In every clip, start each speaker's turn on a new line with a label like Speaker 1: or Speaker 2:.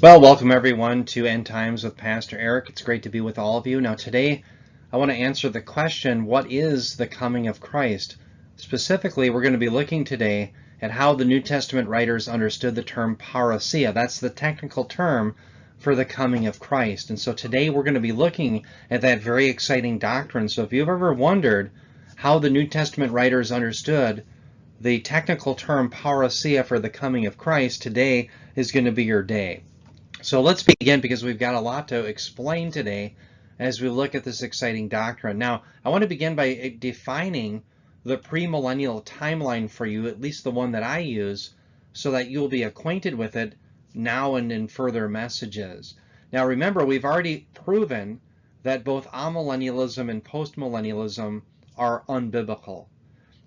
Speaker 1: Well, welcome everyone to End Times with Pastor Eric. It's great to be with all of you. Now today I want to answer the question, what is the coming of Christ? Specifically, we're going to be looking today at how the New Testament writers understood the term parousia. That's the technical term for the coming of Christ. And so today we're going to be looking at that very exciting doctrine. So if you've ever wondered how the New Testament writers understood the technical term parousia for the coming of Christ, today is going to be your day. So let's begin, because we've got a lot to explain today as we look at this exciting doctrine. Now, I want to begin by defining the premillennial timeline for you, at least the one that I use, so that you'll be acquainted with it now and in further messages. Now remember, we've already proven that both amillennialism and postmillennialism are unbiblical.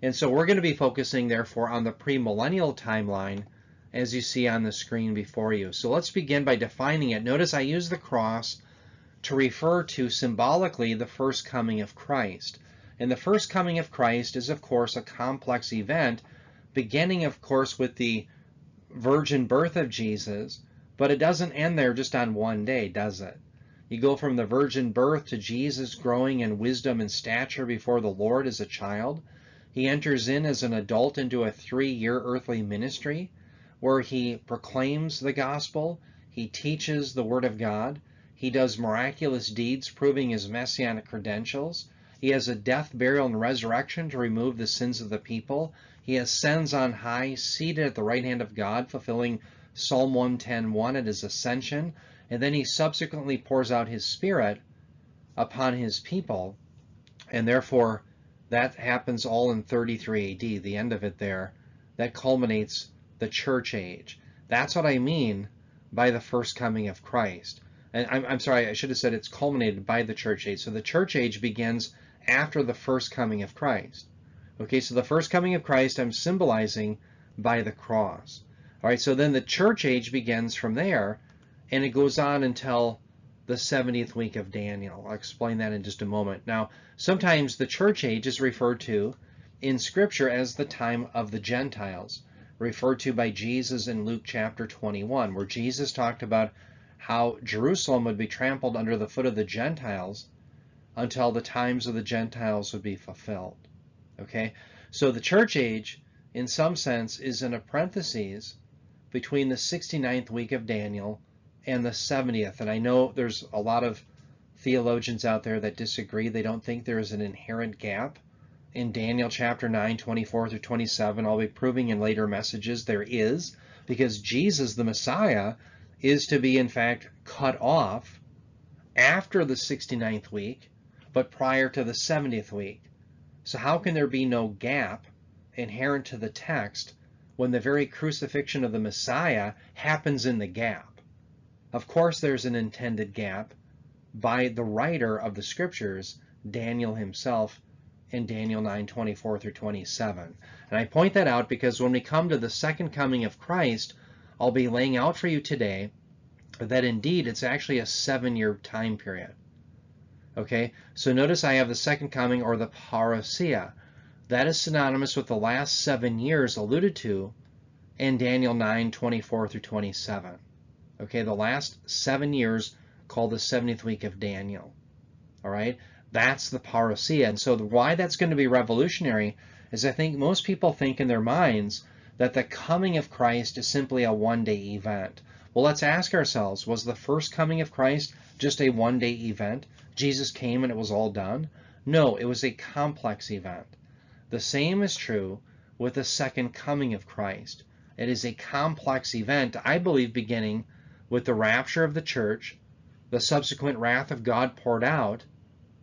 Speaker 1: And so we're going to be focusing, therefore, on the premillennial timeline, as you see on the screen before you. So let's begin by defining it. Notice I use the cross to refer to symbolically the first coming of Christ. And the first coming of Christ is, of course, a complex event, beginning, of course, with the virgin birth of Jesus, but it doesn't end there just on one day, does it? You go from the virgin birth to Jesus growing in wisdom and stature before the Lord as a child. He enters in as an adult into a 3-year earthly ministry, where he proclaims the gospel, he teaches the word of God, he does miraculous deeds proving his messianic credentials, he has a death, burial, and resurrection to remove the sins of the people, he ascends on high, seated at the right hand of God, fulfilling Psalm 110:1 at his ascension, and then he subsequently pours out his Spirit upon his people, and therefore that happens all in 33 AD, the end of it there. That culminates the church age. That's what I mean by the first coming of Christ. And I'm sorry, I should have said it's culminated by the church age. So the church age begins after the first coming of Christ. Okay, so the first coming of Christ I'm symbolizing by the cross. All right, so then the church age begins from there, and it goes on until the 70th week of Daniel. I'll explain that in just a moment. Now, sometimes the church age is referred to in Scripture as the time of the Gentiles, referred to by Jesus in Luke chapter 21, where Jesus talked about how Jerusalem would be trampled under the foot of the Gentiles until the times of the Gentiles would be fulfilled. Okay, so the church age, in some sense, is in a parenthesis between the 69th week of Daniel and the 70th. And I know there's a lot of theologians out there that disagree. They don't think there is an inherent gap in Daniel chapter 9, 24 through 27. I'll be proving in later messages there is, because Jesus, the Messiah, is to be in fact cut off after the 69th week, but prior to the 70th week. So how can there be no gap inherent to the text when the very crucifixion of the Messiah happens in the gap? Of course there's an intended gap by the writer of the scriptures, Daniel himself, in Daniel 9, 24 through 27. And I point that out because when we come to the second coming of Christ, I'll be laying out for you today that indeed it's actually a 7-year time period. Okay, so notice I have the second coming, or the parousia. That is synonymous with the last 7 years alluded to in Daniel 9, 24 through 27. Okay, the last 7 years called the 70th week of Daniel. All right, that's the parousia. And so why that's going to be revolutionary is I think most people think in their minds that the coming of Christ is simply a one-day event. Well, let's ask ourselves, was the first coming of Christ just a one-day event? Jesus came and it was all done? No, it was a complex event. The same is true with the second coming of Christ. It is a complex event, I believe, beginning with the rapture of the church, the subsequent wrath of God poured out,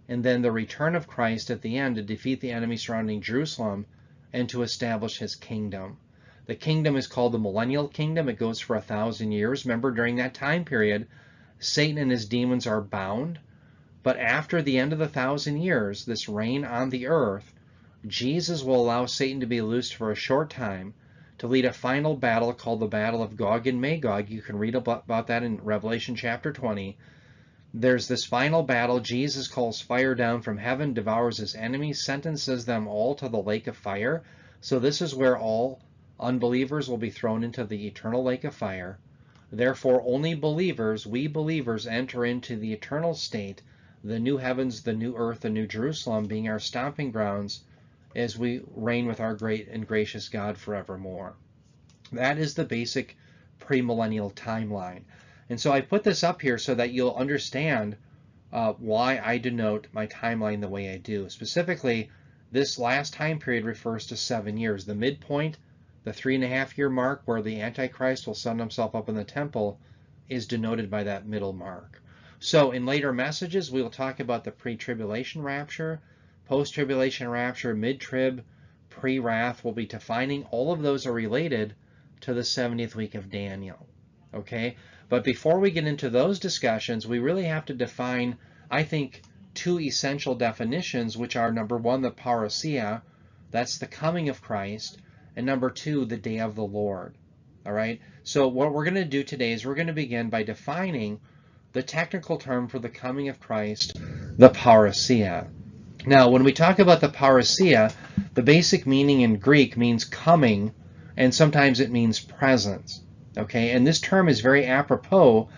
Speaker 1: and then the return of Christ at the end to defeat the enemy surrounding Jerusalem and to establish his kingdom. The kingdom is called the millennial kingdom. It goes for 1,000 years. Remember, during that time period, Satan and his demons are bound. But after the end of the 1,000 years, this reign on the earth, Jesus will allow Satan to be loosed for a short time to lead a final battle called the Battle of Gog and Magog. You can read about that in Revelation chapter 20. There's this final battle. Jesus calls fire down from heaven, devours his enemies, sentences them all to the lake of fire. So this is where all unbelievers will be thrown into the eternal lake of fire. Therefore, only believers, we believers, enter into the eternal state, the new heavens, the new earth, the new Jerusalem being our stomping grounds as we reign with our great and gracious God forevermore. That is the basic premillennial timeline. And so I put this up here so that you'll understand why I denote my timeline the way I do. Specifically, this last time period refers to 7 years. The midpoint, the 3.5-year mark where the Antichrist will send himself up in the temple, is denoted by that middle mark. So in later messages, we will talk about the pre-tribulation rapture, post-tribulation rapture, mid-trib, pre-wrath. We'll be defining all of those are related to the 70th week of Daniel. Okay? But before we get into those discussions, we really have to define, I think, two essential definitions, which are number one, the parousia, that's the coming of Christ, and number two, the day of the Lord. All right? So what we're going to do today is we're going to begin by defining the technical term for the coming of Christ, the parousia. Now, when we talk about the parousia, the basic meaning in Greek means coming, and sometimes it means presence. Okay, and this term is very apropos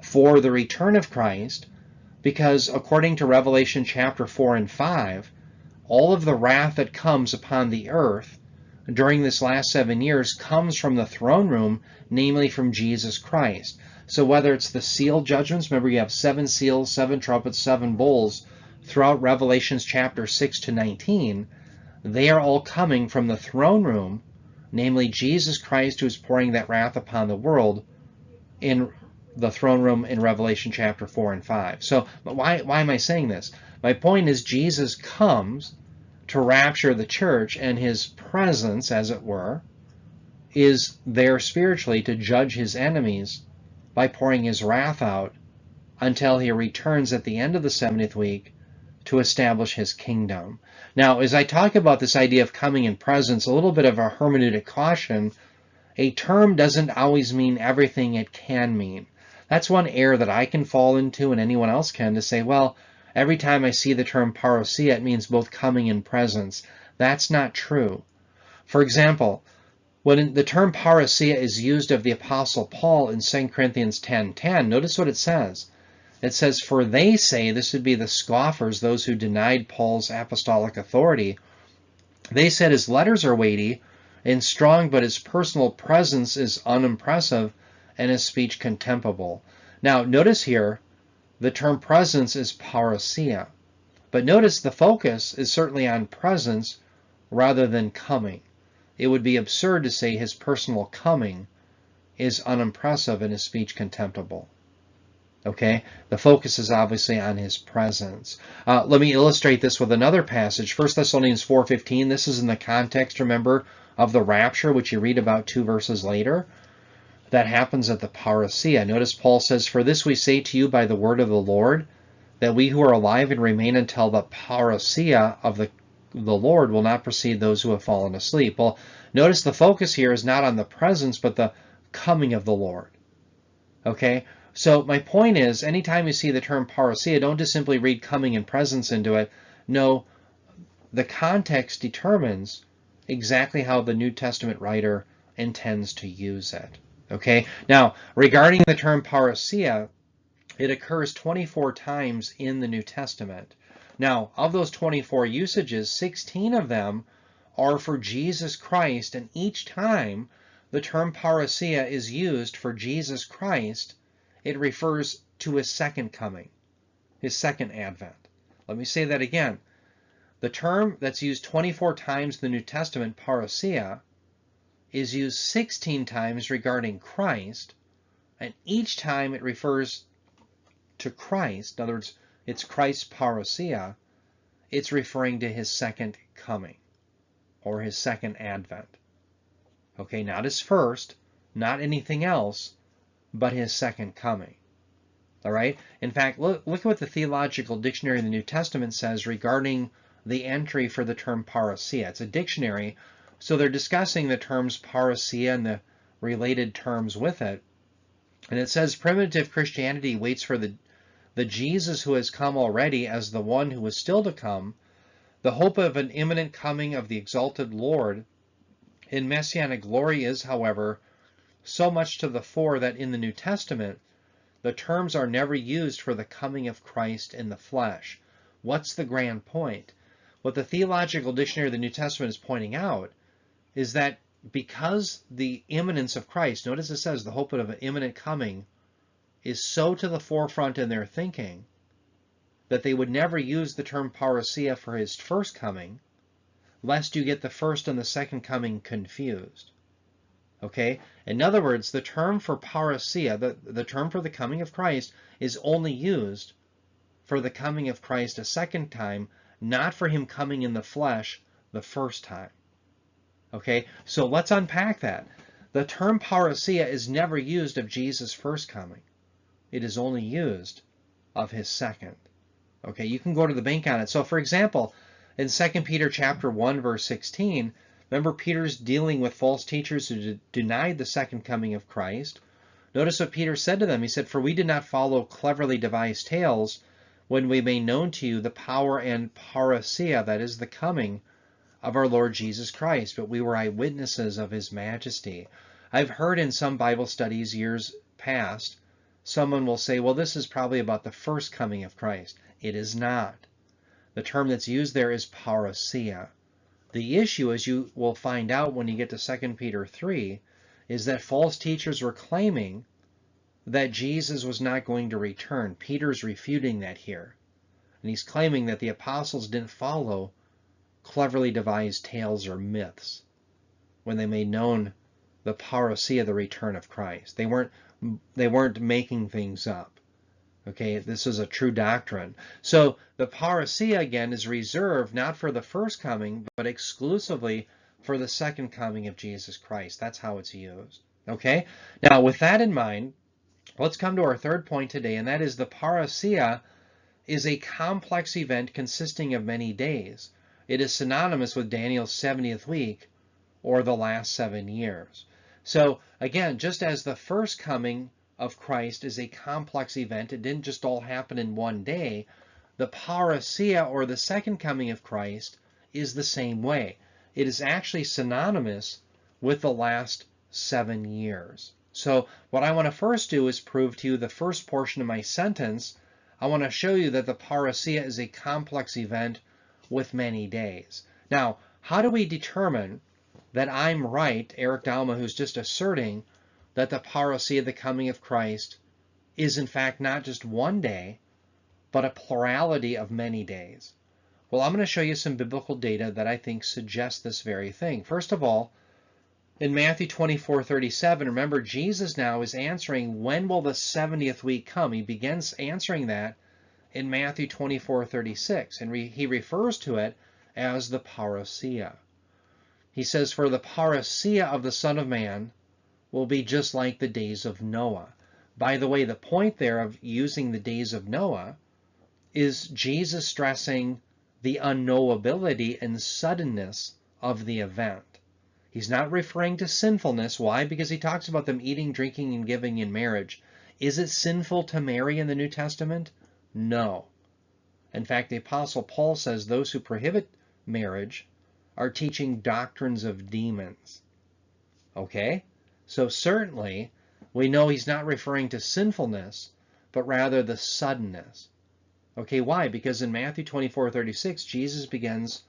Speaker 1: for the return of Christ, because according to Revelation chapter 4 and 5, all of the wrath that comes upon the earth during this last 7 years comes from the throne room, namely from Jesus Christ. So whether it's the seal judgments, remember you have 7 seals, 7 trumpets, 7 bowls throughout Revelations chapter 6 to 19, they are all coming from the throne room, namely Jesus Christ, who is pouring that wrath upon the world in the throne room in Revelation chapter 4 and 5. So why am I saying this? My point is Jesus comes to rapture the church, and his presence, as it were, is there spiritually to judge his enemies by pouring his wrath out until he returns at the end of the 70th week to establish his kingdom. Now, as I talk about this idea of coming in presence, a little bit of a hermeneutic caution, a term doesn't always mean everything it can mean. That's one error that I can fall into, and anyone else can, to say, well, every time I see the term parousia, it means both coming and presence. That's not true. For example, when the term parousia is used of the Apostle Paul in 2 Corinthians 10:10, notice what it says. It says, for they say, this would be the scoffers, those who denied Paul's apostolic authority, they said his letters are weighty and strong, but his personal presence is unimpressive and his speech contemptible. Now, notice here, the term presence is parousia. But notice the focus is certainly on presence rather than coming. It would be absurd to say his personal coming is unimpressive and his speech contemptible. Okay, the focus is obviously on his presence. Let me illustrate this with another passage, 1 Thessalonians 4:15. This is in the context, remember, of the rapture, which you read about 2 verses later. That happens at the parousia. Notice Paul says, for this we say to you by the word of the Lord, that we who are alive and remain until the parousia of the Lord will not precede those who have fallen asleep. Well, notice the focus here is not on the presence, but the coming of the Lord. Okay? So my point is, anytime you see the term parousia, don't just simply read coming and presence into it. No, the context determines exactly how the New Testament writer intends to use it. Okay? Now, regarding the term parousia, it occurs 24 times in the New Testament. Now, of those 24 usages, 16 of them are for Jesus Christ, and each time the term parousia is used for Jesus Christ, it refers to his second coming, his second advent. Let me say that again. The term that's used 24 times in the New Testament, parousia, is used 16 times regarding Christ, and each time it refers to Christ. In other words, it's Christ's parousia. It's referring to his second coming or his second advent. Okay, not his first, not anything else, but his second coming. All right? In fact, look at what the Theological Dictionary of the New Testament says regarding the entry for the term parousia. It's a dictionary, so they're discussing the terms parousia and the related terms with it. And it says primitive Christianity waits for the Jesus who has come already as the one who is still to come, the hope of an imminent coming of the exalted Lord. In messianic glory is, however, So much to the fore that in the New Testament, the terms are never used for the coming of Christ in the flesh. What's the grand point? What the Theological Dictionary of the New Testament is pointing out is that because the imminence of Christ, notice it says the hope of an imminent coming, is so to the forefront in their thinking that they would never use the term parousia for his first coming, lest you get the first and the second coming confused. Okay? In other words, the term for parousia, the term for the coming of Christ, is only used for the coming of Christ a second time, not for him coming in the flesh the first time. Okay? So let's unpack that. The term parousia is never used of Jesus' first coming. It is only used of his second. Okay? You can go to the bank on it. So for example, in 2 Peter chapter 1, verse 16, remember Peter's dealing with false teachers who denied the second coming of Christ. Notice what Peter said to them. He said, "For we did not follow cleverly devised tales when we made known to you the power and parousia, that is, the coming of our Lord Jesus Christ, but we were eyewitnesses of his majesty." I've heard in some Bible studies years past, someone will say, well, this is probably about the first coming of Christ. It is not. The term that's used there is parousia. The issue, as you will find out when you get to 2 Peter 3, is that false teachers were claiming that Jesus was not going to return. Peter's refuting that here. And he's claiming that the apostles didn't follow cleverly devised tales or myths when they made known the parousia, the return of Christ. They weren't making things up. Okay, this is a true doctrine. So the parousia, again, is reserved not for the first coming, but exclusively for the second coming of Jesus Christ. That's how it's used. Okay, now with that in mind, let's come to our third point today, and that is the parousia is a complex event consisting of many days. It is synonymous with Daniel's 70th week, or the last 7 years. So again, just as the first coming of Christ is a complex event, it didn't just all happen in one day, the parousia, or the second coming of Christ, is the same way. It is actually synonymous with the last 7 years. So what I want to first do is prove to you the first portion of my sentence. I want to show you that the parousia is a complex event with many days. Now, how do we determine that I'm right, Eric Dalma, who's just asserting that the parousia, the coming of Christ, is in fact not just one day, but a plurality of many days? Well, I'm going to show you some biblical data that I think suggests this very thing. First of all, in Matthew 24:37, remember Jesus now is answering, when will the 70th week come? He begins answering that in Matthew 24:36, and he refers to it as the parousia. He says, "For the parousia of the Son of Man will be just like the days of Noah." By the way, the point there of using the days of Noah is Jesus stressing the unknowability and suddenness of the event. He's not referring to sinfulness. Why? Because he talks about them eating, drinking, and giving in marriage. Is it sinful to marry in the New Testament? No. In fact, the Apostle Paul says those who prohibit marriage are teaching doctrines of demons. Okay? So certainly, we know he's not referring to sinfulness, but rather the suddenness. Okay, why? Because in Matthew 24:36, Jesus begins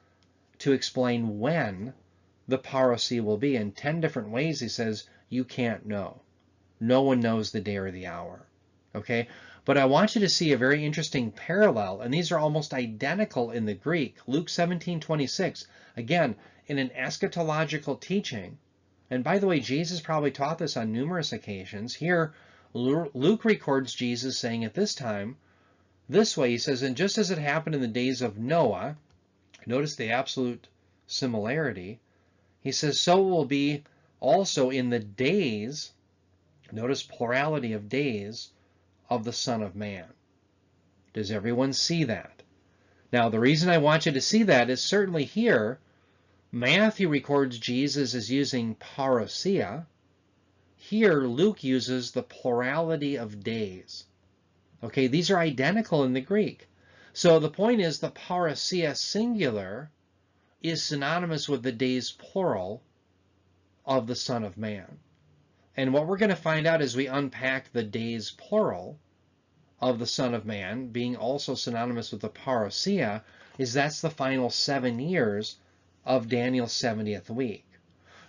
Speaker 1: to explain when the parousia will be. In 10 different ways, he says, you can't know. No one knows the day or the hour. Okay? But I want you to see a very interesting parallel, and these are almost identical in the Greek. Luke 17:26, again, in an eschatological teaching. And by the way, Jesus probably taught this on numerous occasions. Here, Luke records Jesus saying at this time, this way, he says, "And just as it happened in the days of Noah," notice the absolute similarity, he says, "so it will be also in the days," notice plurality of days, "of the Son of Man." Does everyone see that? Now, the reason I want you to see that is certainly here, Matthew records Jesus as using parousia. Here, Luke uses the plurality of days. Okay, these are identical in the Greek. So the point is the parousia singular is synonymous with the days plural of the Son of Man. And what we're going to find out as we unpack the days plural of the Son of Man, being also synonymous with the parousia, is that's the final 7 years of Daniel's 70th week.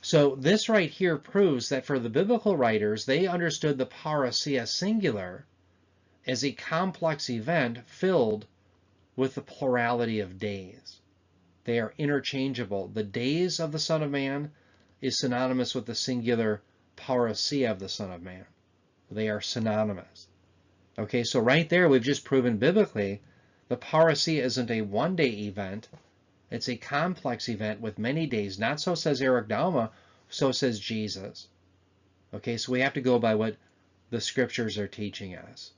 Speaker 1: So this right here proves that for the biblical writers, they understood the parousia singular as a complex event filled with the plurality of days. They are interchangeable. The days of the Son of Man is synonymous with the singular parousia of the Son of Man. They are synonymous. Okay, so right there we've just proven biblically the parousia isn't a one-day event. It's a complex event with many days. Not so says Eric Dalma, so says Jesus. Okay, so we have to go by what the scriptures are teaching us.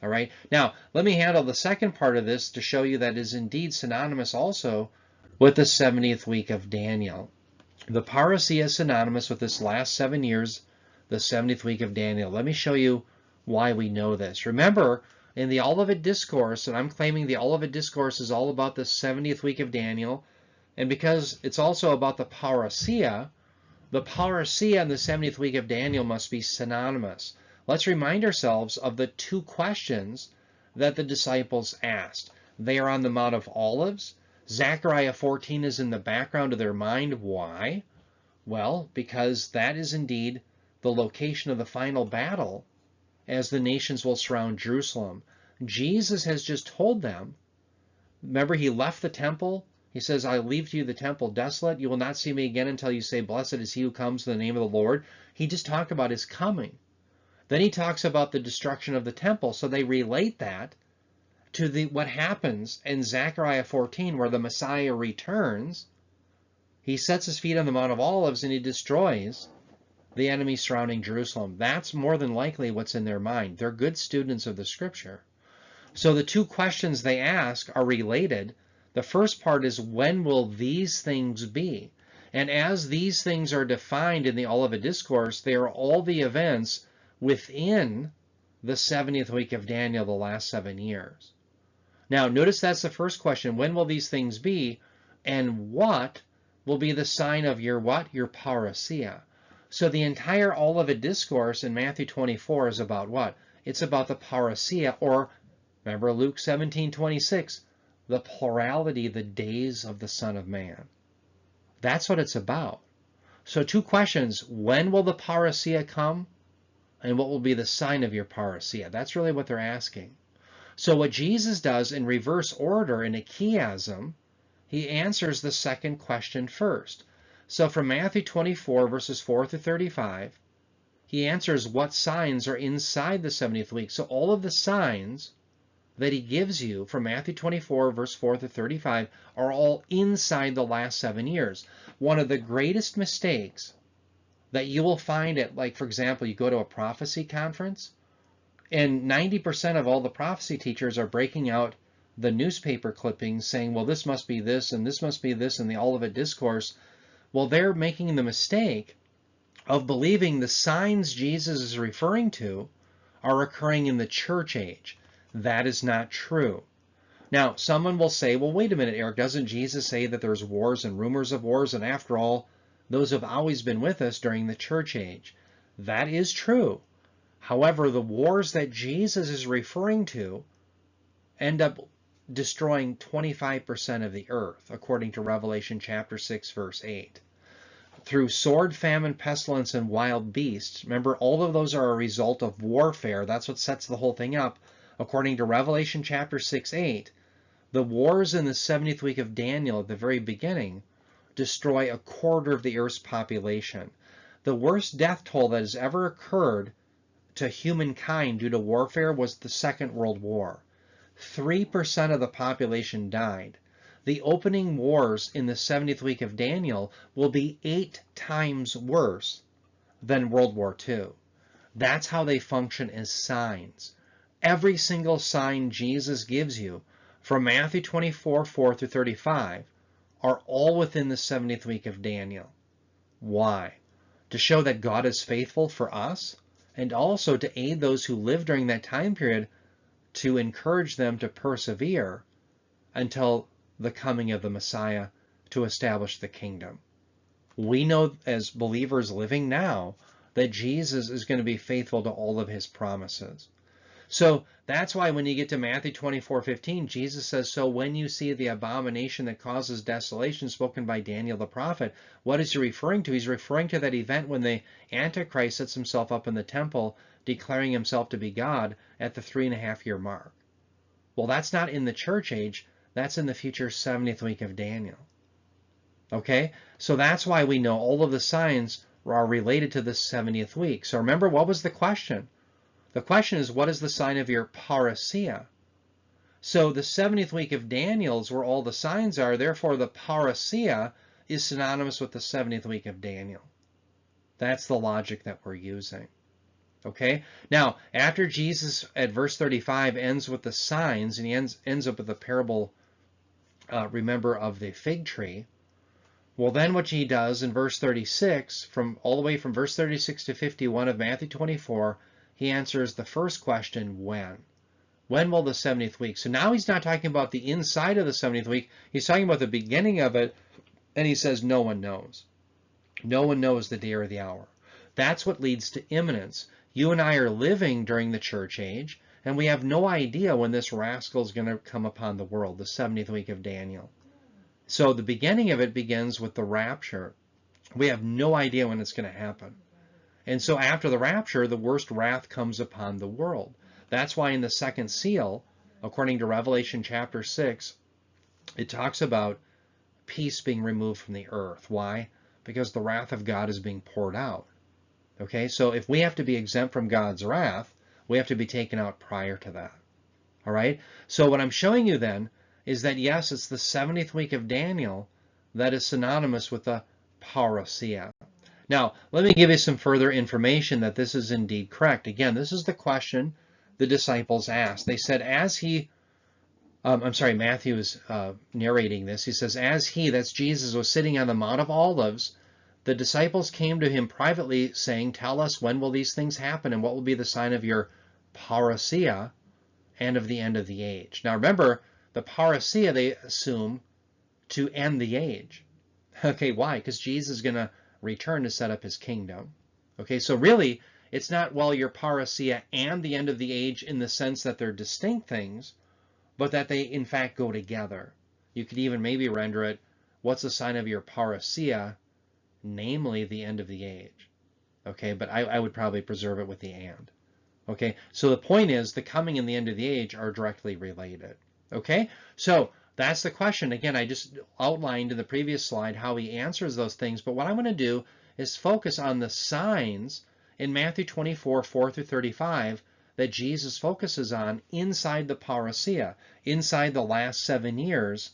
Speaker 1: All right, now let me handle the second part of this to show you that it is indeed synonymous also with the 70th week of Daniel. The parousia is synonymous with this last 7 years, the 70th week of Daniel. Let me show you why we know this. Remember, in the Olivet Discourse, and I'm claiming the Olivet Discourse is all about the 70th week of Daniel, and because it's also about the parousia and the 70th week of Daniel must be synonymous. Let's remind ourselves of the 2 questions that the disciples asked. They are on the Mount of Olives. Zechariah 14 is in the background of their mind. Why? Well, because that is indeed the location of the final battle as the nations will surround Jerusalem. Jesus has just told them, remember he left the temple. He says, I leave to you the temple desolate. You will not see me again until you say, blessed is he who comes in the name of the Lord. He just talked about his coming. Then he talks about the destruction of the temple. So they relate that to what happens in Zechariah 14 where the Messiah returns. He sets his feet on the Mount of Olives and he destroys the enemy surrounding Jerusalem. That's more than likely what's in their mind. They're good students of the scripture. So the 2 questions they ask are related. The first part is, when will these things be? And as these things are defined in the Olivet Discourse, they are all the events within the 70th week of Daniel, the last 7 years. Now, notice that's the first question. When will these things be? And what will be the sign of your what? Your parousia. So the entire Olivet Discourse in Matthew 24 is about what? It's about the parousia, or remember Luke 17:26, the plurality, the days of the Son of Man. That's what it's about. So 2 questions. When will the parousia come? And what will be the sign of your parousia? That's really what they're asking. So what Jesus does in reverse order, in a chiasm, he answers the second question first. So from Matthew 24, verses 4 through 35, he answers what signs are inside the 70th week. So all of the signs that he gives you from Matthew 24, verse 4 through 35, are all inside the last 7 years. One of the greatest mistakes that you will find at, like, for example, you go to a prophecy conference, and 90% of all the prophecy teachers are breaking out the newspaper clippings saying, well, this must be this, and this must be this, in the Olivet Discourse. Well, they're making the mistake of believing the signs Jesus is referring to are occurring in the church age. That is not true. Now, someone will say, well, wait a minute, Eric, doesn't Jesus say that there's wars and rumors of wars? And after all, those have always been with us during the church age. That is true. However, the wars that Jesus is referring to end up destroying 25% of the earth, according to Revelation chapter 6, verse 8. Through sword, famine, pestilence, and wild beasts. Remember, all of those are a result of warfare. That's what sets the whole thing up. According to Revelation chapter 6, 8, the wars in the 70th week of Daniel at the very beginning destroy a quarter of the earth's population. The worst death toll that has ever occurred to humankind due to warfare was the Second World War. 3% of the population died. The opening wars in the 70th week of Daniel will be 8 times worse than World War II. That's how they function as signs. Every single sign Jesus gives you from Matthew 24, 4 through 35 are all within the 70th week of Daniel. Why? To show that God is faithful for us, and also to aid those who live during that time period, to encourage them to persevere until the coming of the Messiah to establish the kingdom. We know as believers living now that Jesus is going to be faithful to all of his promises. So that's why when you get to Matthew 24:15, Jesus says, so when you see the abomination that causes desolation spoken by Daniel the prophet, what is he referring to? He's referring to that event when the Antichrist sets himself up in the temple, declaring himself to be God at the 3.5-year mark. Well, that's not in the church age. That's in the future 70th week of Daniel. Okay? So that's why we know all of the signs are related to the 70th week. So remember, what was the question? The question is, what is the sign of your parousia? So the 70th week of Daniel is where all the signs are. Therefore, the parousia is synonymous with the 70th week of Daniel. That's the logic that we're using. Okay? Now, after Jesus at verse 35 ends with the signs, and he ends up with the parable, remember, of the fig tree, well, then what he does in verse 36, all the way from verse 36 to 51 of Matthew 24, he answers the first question, when? When will the 70th week? So now he's not talking about the inside of the 70th week. He's talking about the beginning of it, and he says no one knows. No one knows the day or the hour. That's what leads to imminence. You and I are living during the church age, and we have no idea when this rascal is going to come upon the world, the 70th week of Daniel. So the beginning of it begins with the rapture. We have no idea when it's going to happen. And so after the rapture, the worst wrath comes upon the world. That's why in the second seal, according to Revelation chapter 6, it talks about peace being removed from the earth. Why? Because the wrath of God is being poured out. Okay, so if we have to be exempt from God's wrath, we have to be taken out prior to that. All right, so what I'm showing you then is that, yes, it's the 70th week of Daniel that is synonymous with the parousia. Now, let me give you some further information that this is indeed correct. Again, this is the question the disciples asked. They said, Matthew is narrating this. He says, as he, that's Jesus, was sitting on the Mount of Olives, the disciples came to him privately saying, tell us, when will these things happen, and what will be the sign of your parousia and of the end of the age? Now remember, the parousia they assume to end the age. Okay, why? Because Jesus is going to return to set up his kingdom. Okay, so really, it's not, well, your parousia and the end of the age in the sense that they're distinct things, but that they in fact go together. You could even maybe render it, what's the sign of your parousia, namely the end of the age. Okay, but I would probably preserve it with the and. Okay, so the point is, the coming and the end of the age are directly related. Okay, so that's the question. Again, I just outlined in the previous slide how he answers those things, but what I'm going to do is focus on the signs in Matthew 24, 4 through 35 that Jesus focuses on inside the parousia, inside the last 7 years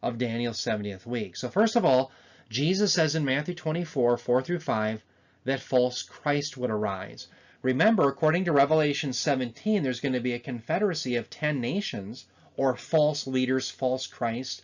Speaker 1: of Daniel's 70th week. So first of all, Jesus says in Matthew 24, 4 through 5, that false Christ would arise. Remember, according to Revelation 17, there's going to be a confederacy of 10 nations, or false leaders, false Christ,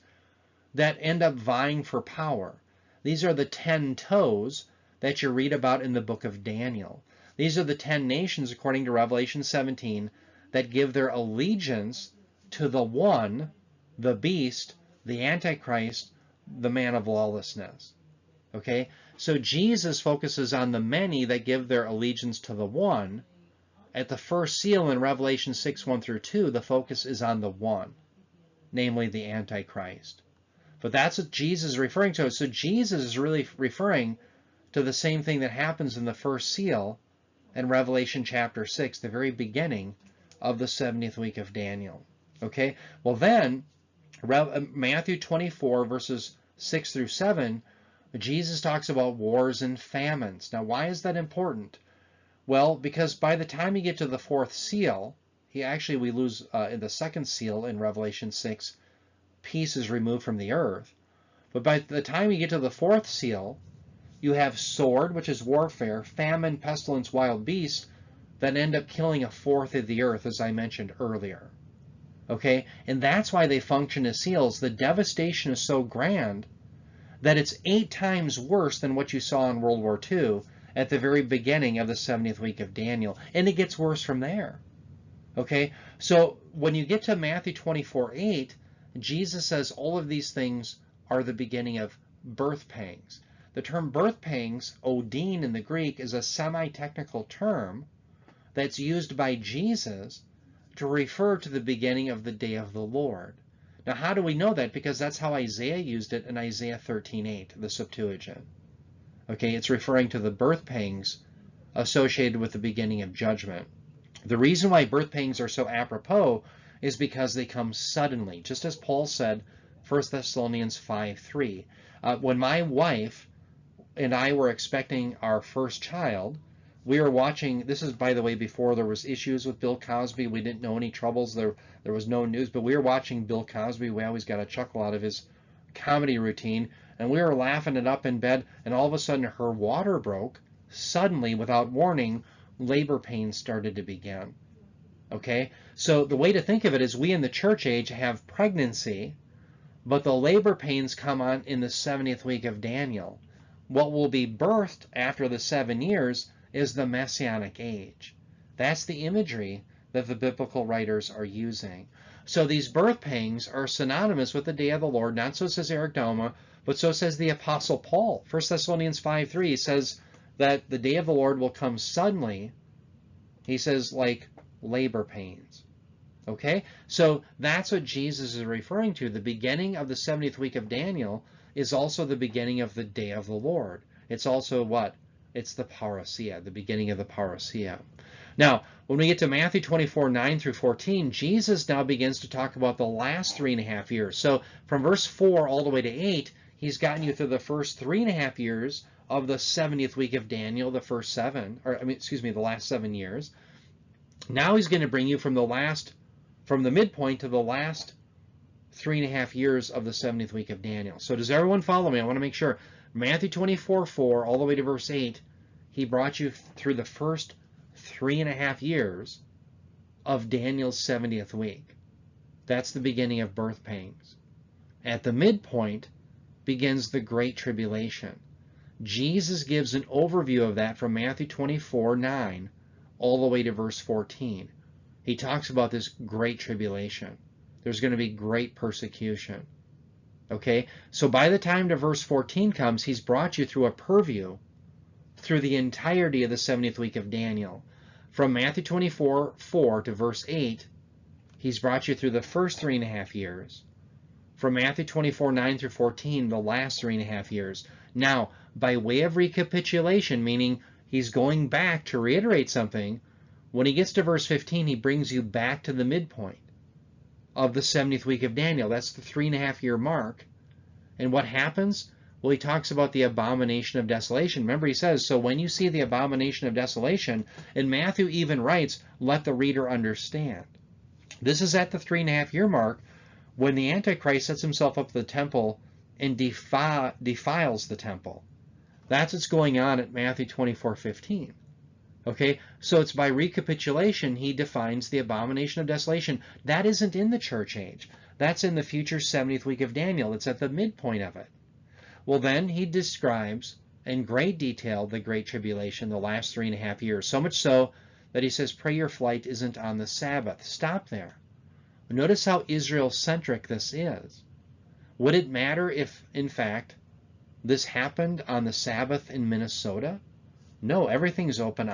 Speaker 1: that end up vying for power. These are the 10 toes that you read about in the book of Daniel. These are the 10 nations, according to Revelation 17, that give their allegiance to the one, the beast, the Antichrist, the man of lawlessness. Okay? So Jesus focuses on the many that give their allegiance to the one. At the first seal in Revelation 6, 1 through 2, the focus is on the one, namely the Antichrist. But that's what Jesus is referring to. So Jesus is really referring to the same thing that happens in the first seal in Revelation chapter 6, the very beginning of the 70th week of Daniel. Okay? Well then, Matthew 24, verses 6 through 7, Jesus talks about wars and famines. Now, why is that important? Well, because by the time you get to the fourth seal, we lose in the second seal in Revelation 6, peace is removed from the earth. But by the time you get to the fourth seal, you have sword, which is warfare, famine, pestilence, wild beasts, that end up killing a fourth of the earth, as I mentioned earlier. Okay? And that's why they function as seals. The devastation is so grand that it's 8 times worse than what you saw in World War II at the very beginning of the 70th week of Daniel. And it gets worse from there. Okay? So when you get to Matthew 24, 8, Jesus says all of these things are the beginning of birth pangs. the term birth pangs, odin in the Greek, is a semi-technical term that's used by Jesus to refer to the beginning of the day of the Lord. Now, how do we know that? Because that's how Isaiah used it in Isaiah 13:8, the Septuagint. Okay, it's referring to the birth pangs associated with the beginning of judgment. The reason why birth pangs are so apropos is because they come suddenly, just as Paul said, 1 Thessalonians 5:3. When my wife and I were expecting our first child, we were watching, this is, by the way, before there was issues with Bill Cosby. We didn't know any troubles. There was no news, but we were watching Bill Cosby. We always got a chuckle out of his comedy routine, and we were laughing it up in bed, and all of a sudden her water broke. Suddenly, without warning, labor pains started to begin. Okay? So the way to think of it is we in the church age have pregnancy, but the labor pains come on in the 70th week of Daniel. What will be birthed after the 7 years is the Messianic age. That's the imagery that the biblical writers are using. So these birth pangs are synonymous with the day of the Lord. Not so says Eric Dalma, but so says the Apostle Paul. 1 Thessalonians 5:3 says that the day of the Lord will come suddenly. He says, like labor pains. Okay? So that's what Jesus is referring to. The beginning of the 70th week of Daniel is also the beginning of the day of the Lord. It's also what? It's the Parousia, the beginning of the Parousia. Now, when we get to Matthew 24:9 through 14, Jesus now begins to talk about the last 3.5 years. So from verse 4 all the way to 8, he's gotten you through the first 3.5 years of the 70th week of Daniel, the last 7 years. Now he's going to bring you from the midpoint to the last 3.5 years of the 70th week of Daniel. So does everyone follow me? I want to make sure. Matthew 24:4 all the way to verse 8, he brought you through the first 3.5 years of Daniel's 70th week. That's the beginning of birth pangs. At the midpoint begins the Great Tribulation. Jesus gives an overview of that from Matthew 24:9 all the way to verse 14. He talks about this Great Tribulation. There's going to be great persecution. Okay, so by the time to verse 14 comes, he's brought you through a purview through the entirety of the 70th week of Daniel. From Matthew 24:4 to verse 8, he's brought you through the first 3.5 years. From Matthew 24:9 through 14, the last 3.5 years. Now, by way of recapitulation, meaning he's going back to reiterate something, when he gets to verse 15, he brings you back to the midpoint of the 70th week of Daniel. That's the 3.5 year mark. And what happens? Well, he talks about the abomination of desolation. Remember, he says, so when you see the abomination of desolation, and Matthew even writes, let the reader understand. This is at the 3.5 year mark when the Antichrist sets himself up at the temple and defiles the temple. That's what's going on at Matthew 24:15. Okay, so it's by recapitulation he defines the abomination of desolation. That isn't in the church age. That's in the future 70th week of Daniel. It's at the midpoint of it. Well, then he describes in great detail the Great Tribulation, the last 3.5 years. So much so that he says, pray your flight isn't on the Sabbath. Stop there. Notice how Israel-centric this is. Would it matter if, in fact, this happened on the Sabbath in Minnesota? No, everything's open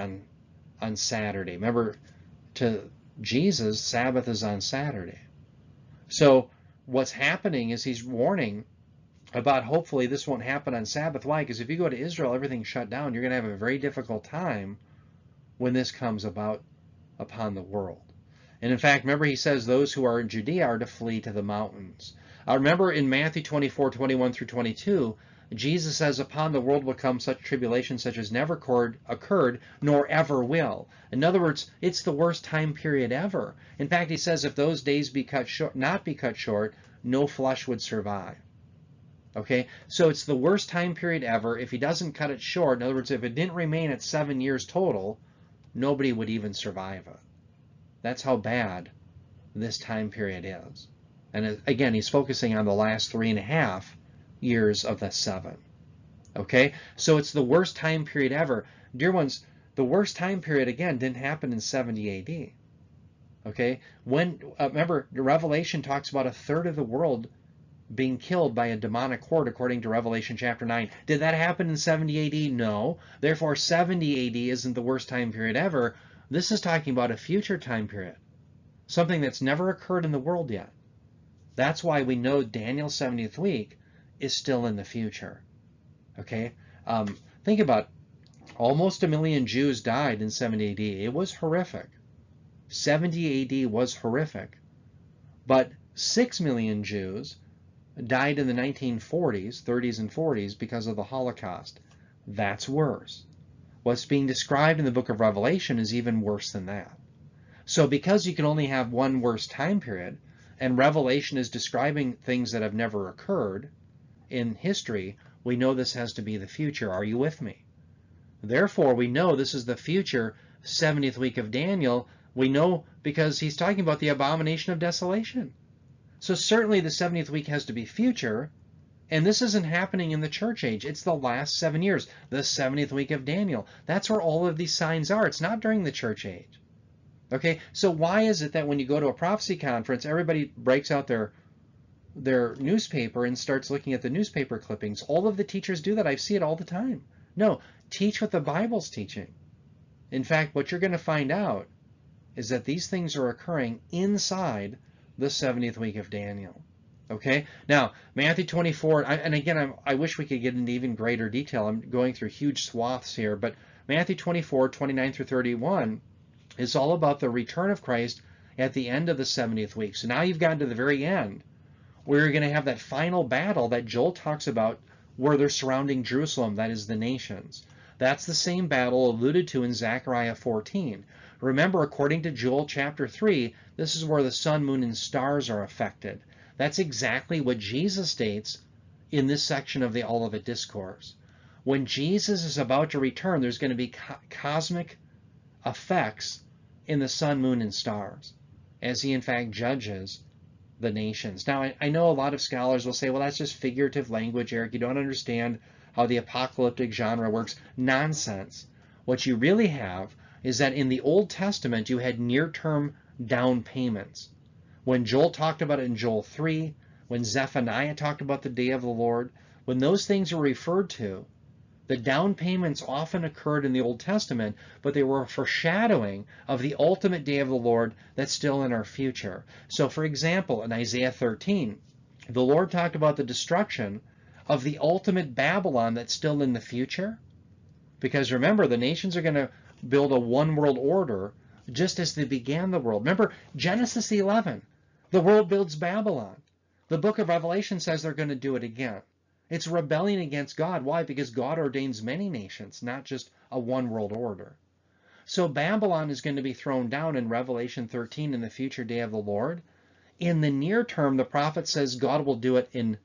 Speaker 1: on Saturday. Remember, to Jesus, Sabbath is on Saturday. So what's happening is he's warning about hopefully this won't happen on Sabbath. Why? Because if you go to Israel, everything's shut down. You're going to have a very difficult time when this comes about upon the world. And in fact, remember he says those who are in Judea are to flee to the mountains. Remember in Matthew 24:21 through 22, Jesus says, upon the world will come such tribulation such as never occurred, nor ever will. In other words, it's the worst time period ever. In fact, he says if those days not be cut short, no flesh would survive. Okay, so it's the worst time period ever. If he doesn't cut it short, in other words, if it didn't remain at 7 years total, nobody would even survive it. That's how bad this time period is. And again, he's focusing on the last 3.5 years of the 7. Okay, so it's the worst time period ever. Dear ones, the worst time period, again, didn't happen in 70 AD. Okay, when remember, the Revelation talks about a third of the world being killed by a demonic horde according to Revelation chapter 9. Did that happen in 70 AD? No. Therefore, 70 AD isn't the worst time period ever. This is talking about a future time period, something that's never occurred in the world yet. That's why we know Daniel's 70th week is still in the future. Okay? Think about it. Almost 1 million Jews died in 70 AD. It was horrific. 70 AD was horrific. But 6 million Jews died in the 1940s, 30s and 40s because of the Holocaust. That's worse. What's being described in the book of Revelation is even worse than that. So because you can only have one worse time period, and Revelation is describing things that have never occurred in history, we know this has to be the future. Are you with me? Therefore, we know this is the future 70th week of Daniel. We know because he's talking about the abomination of desolation. So certainly the 70th week has to be future, and this isn't happening in the church age. It's the last 7 years, the 70th week of Daniel. That's where all of these signs are. It's not during the church age. Okay, so why is it that when you go to a prophecy conference, everybody breaks out their newspaper and starts looking at the newspaper clippings? All of the teachers do that. I see it all the time. No, teach what the Bible's teaching. In fact, what you're going to find out is that these things are occurring inside the 70th week of Daniel. Okay? Now, Matthew 24, and again, I wish we could get into even greater detail. I'm going through huge swaths here, but Matthew 24, 29 through 31 is all about the return of Christ at the end of the 70th week. So now you've gotten to the very end, where you're going to have that final battle that Joel talks about, where they're surrounding Jerusalem, that is the nations. That's the same battle alluded to in Zechariah 14. Remember, according to Joel chapter 3, this is where the sun, moon, and stars are affected. That's exactly what Jesus states in this section of the Olivet Discourse. When Jesus is about to return, there's going to be cosmic effects in the sun, moon, and stars, as he in fact judges the nations. Now, I know a lot of scholars will say, well, that's just figurative language, Eric. You don't understand how the apocalyptic genre works. Nonsense. What you really have is that in the Old Testament, you had near-term down payments. When Joel talked about it in Joel 3, when Zephaniah talked about the day of the Lord, when those things are referred to, the down payments often occurred in the Old Testament, but they were a foreshadowing of the ultimate day of the Lord that's still in our future. So, for example, in Isaiah 13, the Lord talked about the destruction of the ultimate Babylon that's still in the future. Because remember, the nations are going to build a one world order just as they began the world. Remember, Genesis 11, the world builds Babylon. The book of Revelation says they're going to do it again. It's rebellion against God. Why? Because God ordains many nations, not just a one world order. So Babylon is going to be thrown down in Revelation 13 in the future day of the Lord. In the near term, the prophet says God will do it in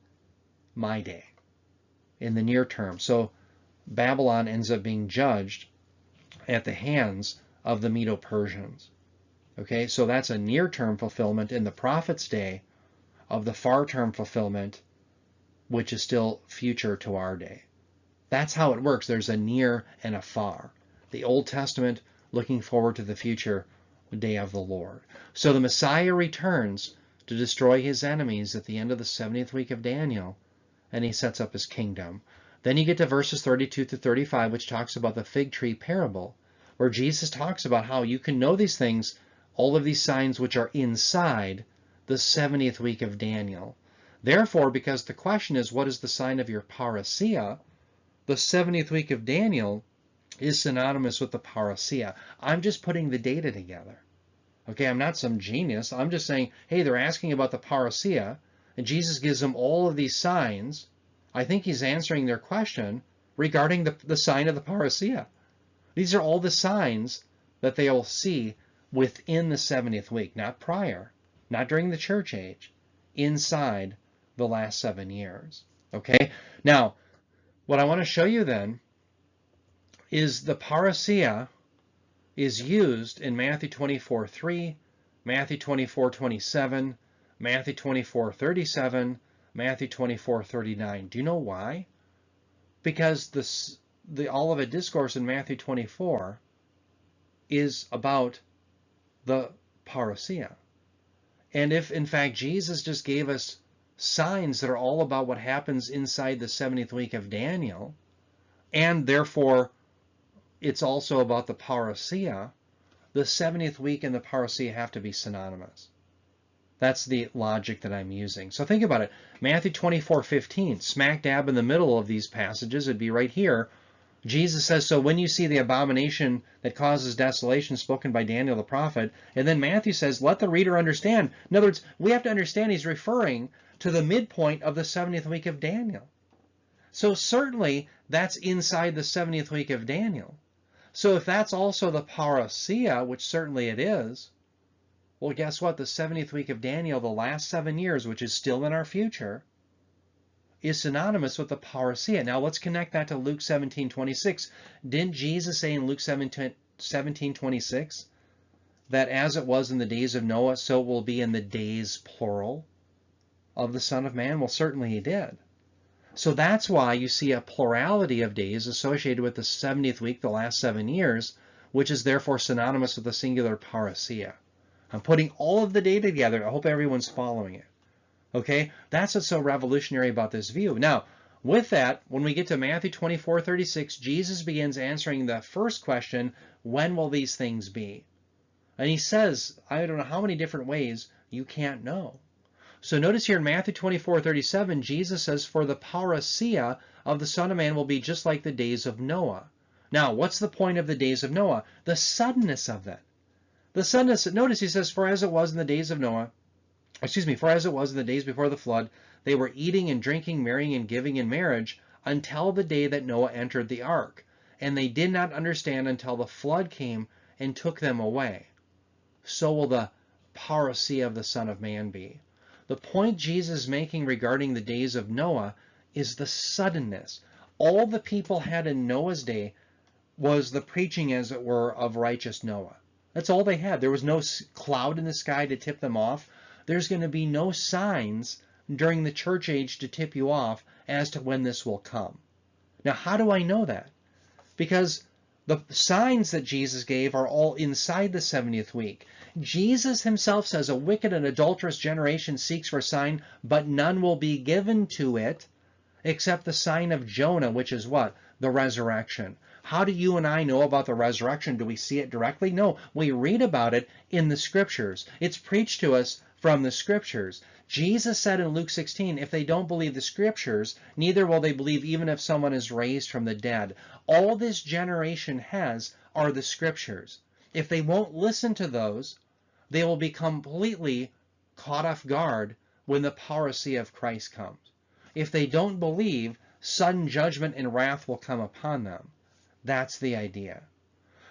Speaker 1: my day, in the near term. So Babylon ends up being judged at the hands of the Medo-Persians. Okay, so that's a near-term fulfillment in the prophet's day of the far-term fulfillment, which is still future to our day. That's how it works. There's a near and a far. The Old Testament looking forward to the future day of the Lord. So the Messiah returns to destroy his enemies at the end of the 70th week of Daniel, and he sets up his kingdom. Then you get to verses 32 to 35, which talks about the fig tree parable, where Jesus talks about how you can know these things, all of these signs which are inside the 70th week of Daniel. Therefore, because the question is, what is the sign of your parousia? The 70th week of Daniel is synonymous with the parousia. I'm just putting the data together. Okay, I'm not some genius. I'm just saying, hey, they're asking about the parousia, and Jesus gives them all of these signs. I think he's answering their question regarding the sign of the parousia. These are all the signs that they will see within the 70th week, not prior, not during the church age, inside the last 7 years. Okay? Now, what I want to show you then is the parousia is used in Matthew 24:3, Matthew 24:27, Matthew 24:37, Matthew 24:39. Do you know why? Because the Olivet Discourse in Matthew 24 is about the parousia. And if, in fact, Jesus just gave us signs that are all about what happens inside the 70th week of Daniel, and therefore it's also about the parousia, the 70th week and the parousia have to be synonymous. That's the logic that I'm using. So think about it. Matthew 24:15, smack dab in the middle of these passages, it'd be right here. Jesus says, so when you see the abomination that causes desolation spoken by Daniel the prophet, and then Matthew says, let the reader understand. In other words, we have to understand he's referring to the midpoint of the 70th week of Daniel. So certainly that's inside the 70th week of Daniel. So if that's also the parousia, which certainly it is, well, guess what? The 70th week of Daniel, the last 7 years, which is still in our future, is synonymous with the parousia. Now let's connect that to Luke 17:26. Didn't Jesus say in Luke 17:26 that as it was in the days of Noah, so it will be in the days, plural, of the Son of Man? Well, certainly he did. So that's why you see a plurality of days associated with the 70th week, the last 7 years, which is therefore synonymous with the singular parousia. I'm putting all of the data together. I hope everyone's following it. Okay, that's what's so revolutionary about this view. Now, with that, when we get to Matthew 24:36, Jesus begins answering the first question, when will these things be? And he says, I don't know how many different ways, you can't know. So notice here in Matthew 24:37, Jesus says, for the parousia of the Son of Man will be just like the days of Noah. Now, what's the point of the days of Noah? The suddenness of it. The suddenness, notice he says, for as it was in the days of Noah, for as it was in the days before the flood, they were eating and drinking, marrying and giving in marriage until the day that Noah entered the ark. And they did not understand until the flood came and took them away. So will the parousia of the Son of Man be. The point Jesus is making regarding the days of Noah is the suddenness. All the people had in Noah's day was the preaching, as it were, of righteous Noah. That's all they had. There was no cloud in the sky to tip them off. There's going to be no signs during the church age to tip you off as to when this will come. Now, how do I know that? Because the signs that Jesus gave are all inside the 70th week. Jesus himself says, a wicked and adulterous generation seeks for a sign, but none will be given to it except the sign of Jonah, which is what? The resurrection. How do you and I know about the resurrection? Do we see it directly? No, we read about it in the scriptures. It's preached to us from the scriptures. Jesus said in Luke 16, if they don't believe the scriptures, neither will they believe even if someone is raised from the dead. All this generation has are the scriptures. If they won't listen to those, they will be completely caught off guard when the parousia of Christ comes. If they don't believe, sudden judgment and wrath will come upon them. That's the idea.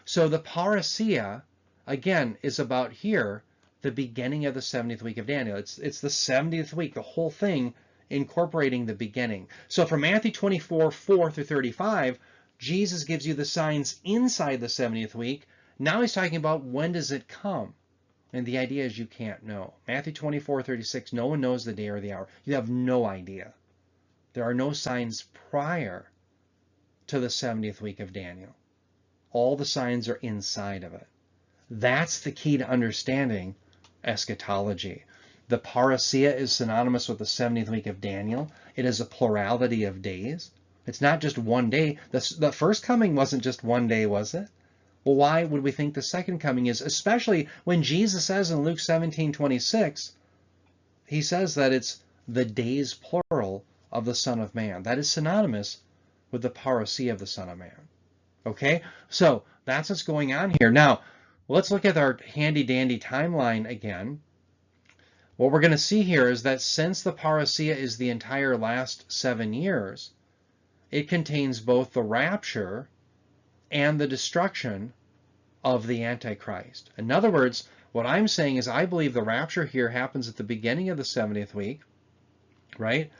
Speaker 1: So the parousia, again, is about here, the beginning of the 70th week of Daniel. It's the 70th week, the whole thing incorporating the beginning. So from Matthew 24:4-35, Jesus gives you the signs inside the 70th week. Now he's talking about when does it come? And the idea is you can't know. Matthew 24:36, no one knows the day or the hour. You have no idea. There are no signs prior to the 70th week of Daniel. All the signs are inside of it. That's the key to understanding eschatology. The parousia is synonymous with the 70th week of Daniel. It is a plurality of days. It's not just one day. The first coming wasn't just one day, was it? Well, why would we think the second coming is? Especially when Jesus says in Luke 17:26, he says that it's the days plural of the Son of Man. That is synonymous with the parousia of the Son of Man. Okay? So that's what's going on here. Now, let's look at our handy-dandy timeline again. What we're going to see here is that since the parousia is the entire last 7 years, it contains both the rapture and the destruction of the Antichrist. In other words, what I'm saying is I believe the rapture here happens at the beginning of the 70th week, right?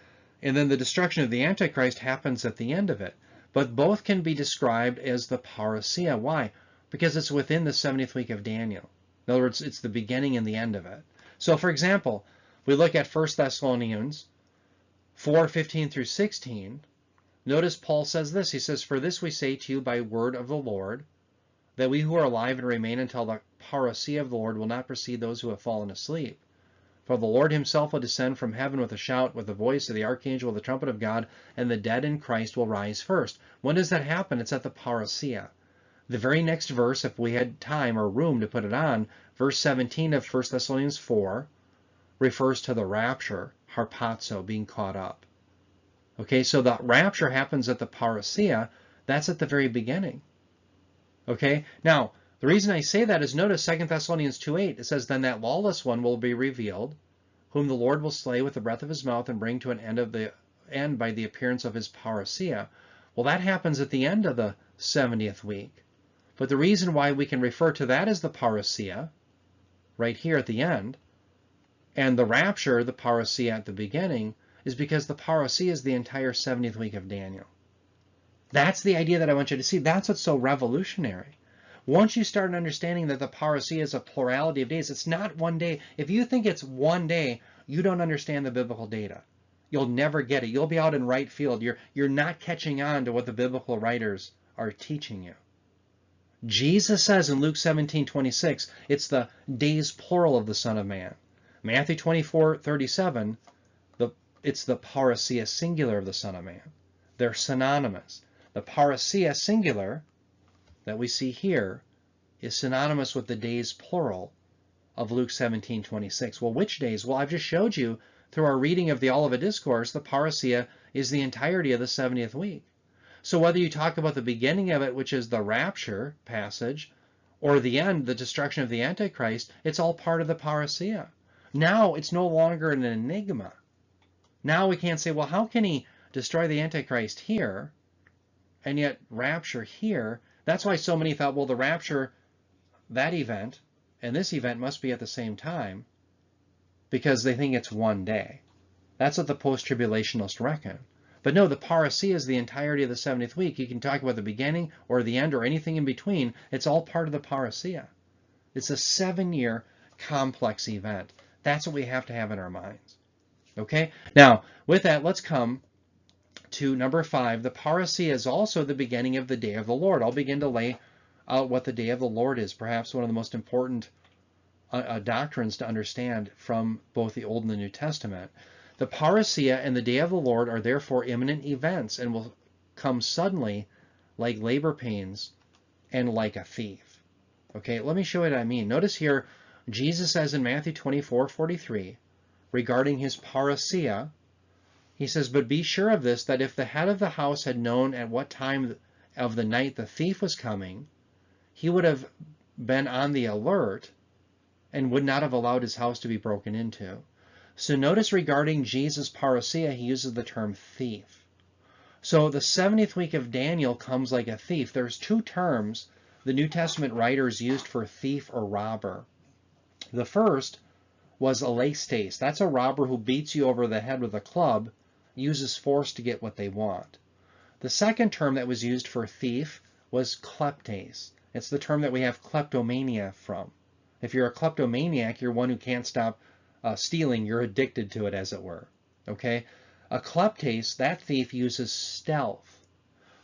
Speaker 1: And then the destruction of the Antichrist happens at the end of it. But both can be described as the parousia. Why? Because it's within the 70th week of Daniel. In other words, it's the beginning and the end of it. So, for example, we look at 1 Thessalonians 4:15-16. Notice Paul says this. He says, for this we say to you by word of the Lord, that we who are alive and remain until the parousia of the Lord will not precede those who have fallen asleep. For the Lord himself will descend from heaven with a shout, with the voice of the archangel, with the trumpet of God, and the dead in Christ will rise first. When does that happen? It's at the Parousia. The very next verse, if we had time or room to put it on, verse 17 of 1 Thessalonians 4, refers to the rapture, harpazo, being caught up. Okay, so the rapture happens at the Parousia. That's at the very beginning. Okay, now, the reason I say that is notice 2 Thessalonians 2:8. It says, then that lawless one will be revealed, whom the Lord will slay with the breath of his mouth and bring to an end by the appearance of his Parousia. Well, that happens at the end of the 70th week. But the reason why we can refer to that as the Parousia, right here at the end, and the rapture, the Parousia at the beginning, is because the Parousia is the entire 70th week of Daniel. That's the idea that I want you to see. That's what's so revolutionary. Once you start understanding that the Parousia is a plurality of days, it's not one day. If you think it's one day, you don't understand the biblical data. You'll never get it. You'll be out in right field. You're not catching on to what the biblical writers are teaching you. Jesus says in Luke 17:26, it's the days plural of the Son of Man. Matthew 24:37, it's the Parousia singular of the Son of Man. They're synonymous. The Parousia singular that we see here is synonymous with the days plural of Luke 17:26. Well, which days? Well, I've just showed you through our reading of the Olivet Discourse, the Parousia is the entirety of the 70th week. So whether you talk about the beginning of it, which is the rapture passage, or the end, the destruction of the Antichrist, it's all part of the Parousia. Now it's no longer an enigma. Now we can't say, well, how can he destroy the Antichrist here and yet rapture here? That's why so many thought, well, the rapture, that event, and this event must be at the same time, because they think it's one day. That's what the post-tribulationists reckon. But no, the Parousia is the entirety of the 70th week. You can talk about the beginning or the end or anything in between. It's all part of the Parousia. It's a 7-year complex event. That's what we have to have in our minds. Okay? Now, with that, let's come to number 5. The Parousia is also the beginning of the day of the Lord. I'll begin to lay out what the day of the Lord is, perhaps one of the most important doctrines to understand from both the Old and the New Testament. The Parousia and the day of the Lord are therefore imminent events and will come suddenly like labor pains and like a thief. Okay, let me show you what I mean. Notice here, Jesus says in Matthew 24:43, regarding his Parousia, he says, but be sure of this, that if the head of the house had known at what time of the night the thief was coming, he would have been on the alert and would not have allowed his house to be broken into. So notice regarding Jesus' Parousia, he uses the term thief. So the 70th week of Daniel comes like a thief. There's 2 terms the New Testament writers used for thief or robber. The first was alestes. That's a robber who beats you over the head with a club, uses force to get what they want. The second term that was used for thief was kleptes. It's the term that we have kleptomania from. If you're a kleptomaniac, you're one who can't stop stealing. You're addicted to it, as it were. Okay? A kleptes, that thief, uses stealth.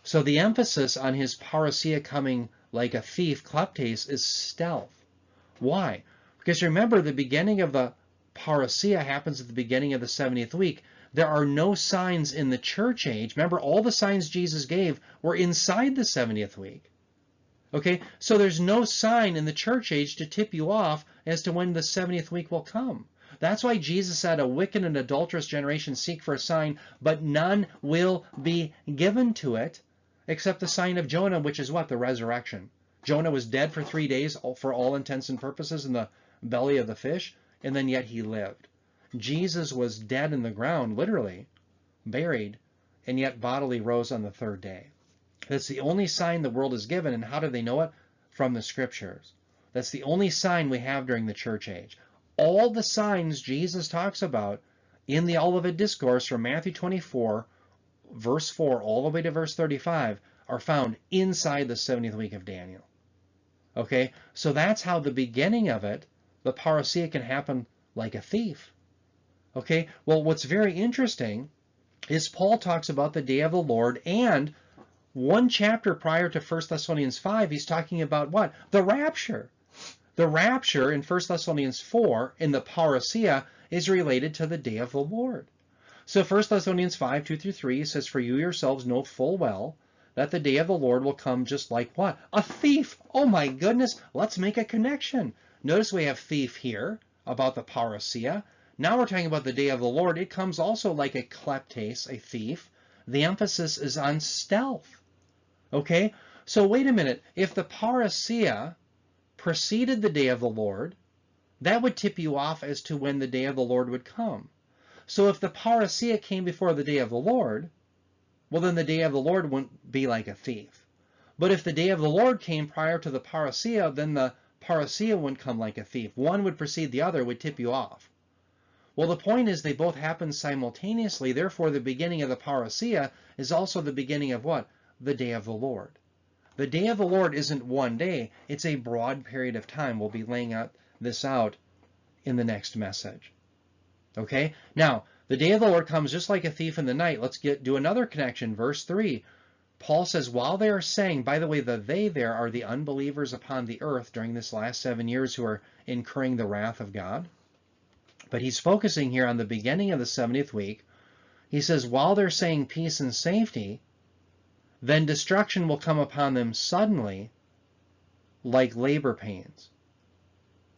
Speaker 1: So the emphasis on his Parousia coming like a thief, kleptes, is stealth. Why? Because remember, the beginning of the Parousia happens at the beginning of the 70th week. There are no signs in the church age. Remember, all the signs Jesus gave were inside the 70th week. Okay, so there's no sign in the church age to tip you off as to when the 70th week will come. That's why Jesus said, a wicked and adulterous generation seek for a sign, but none will be given to it except the sign of Jonah, which is what? The resurrection. Jonah was dead for 3 days for all intents and purposes in the belly of the fish, and then yet he lived. Jesus was dead in the ground, literally, buried, and yet bodily rose on the 3rd day. That's the only sign the world is given, and how do they know it? From the Scriptures. That's the only sign we have during the church age. All the signs Jesus talks about in the Olivet Discourse from Matthew 24, verse 4, all the way to verse 35, are found inside the 70th week of Daniel. Okay, so that's how the beginning of it, the Parousia, can happen like a thief. Okay, well, what's very interesting is Paul talks about the day of the Lord, and 1 chapter prior to 1 Thessalonians 5, he's talking about what? The rapture. The rapture in 1 Thessalonians 4 in the parousia is related to the day of the Lord. So 1 Thessalonians 5, 2-3 says, "For you yourselves know full well that the day of the Lord will come just like" what? A thief. Oh my goodness. Let's make a connection. Notice we have thief here about the parousia. Now we're talking about the day of the Lord. It comes also like a kleptes, a thief. The emphasis is on stealth. Okay? So wait a minute. If the parousia preceded the day of the Lord, that would tip you off as to when the day of the Lord would come. So if the parousia came before the day of the Lord, well, then the day of the Lord wouldn't be like a thief. But if the day of the Lord came prior to the parousia, then the parousia wouldn't come like a thief. One would precede the other, would tip you off. Well, the point is they both happen simultaneously. Therefore, the beginning of the parousia is also the beginning of what? The day of the Lord. The day of the Lord isn't one day. It's a broad period of time. We'll be laying this out in the next message. Okay? Now, the day of the Lord comes just like a thief in the night. Let's do another connection. Verse 3. Paul says, while they are saying, by the way, the they there are the unbelievers upon the earth during this last 7 years who are incurring the wrath of God. But he's focusing here on the beginning of the 70th week. He says, while they're saying peace and safety, then destruction will come upon them suddenly like labor pains.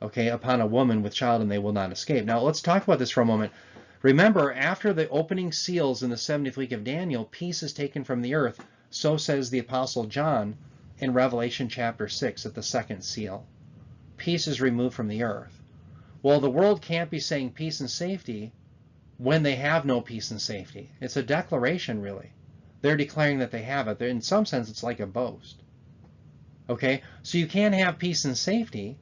Speaker 1: Okay, upon a woman with child, and they will not escape. Now, let's talk about this for a moment. Remember, after the opening seals in the 70th week of Daniel, peace is taken from the earth. So says the Apostle John in Revelation chapter 6 at the second seal. Peace is removed from the earth. Well, the world can't be saying peace and safety when they have no peace and safety. It's a declaration, really. They're declaring that they have it. In some sense, it's like a boast. Okay, so you can't have peace and safety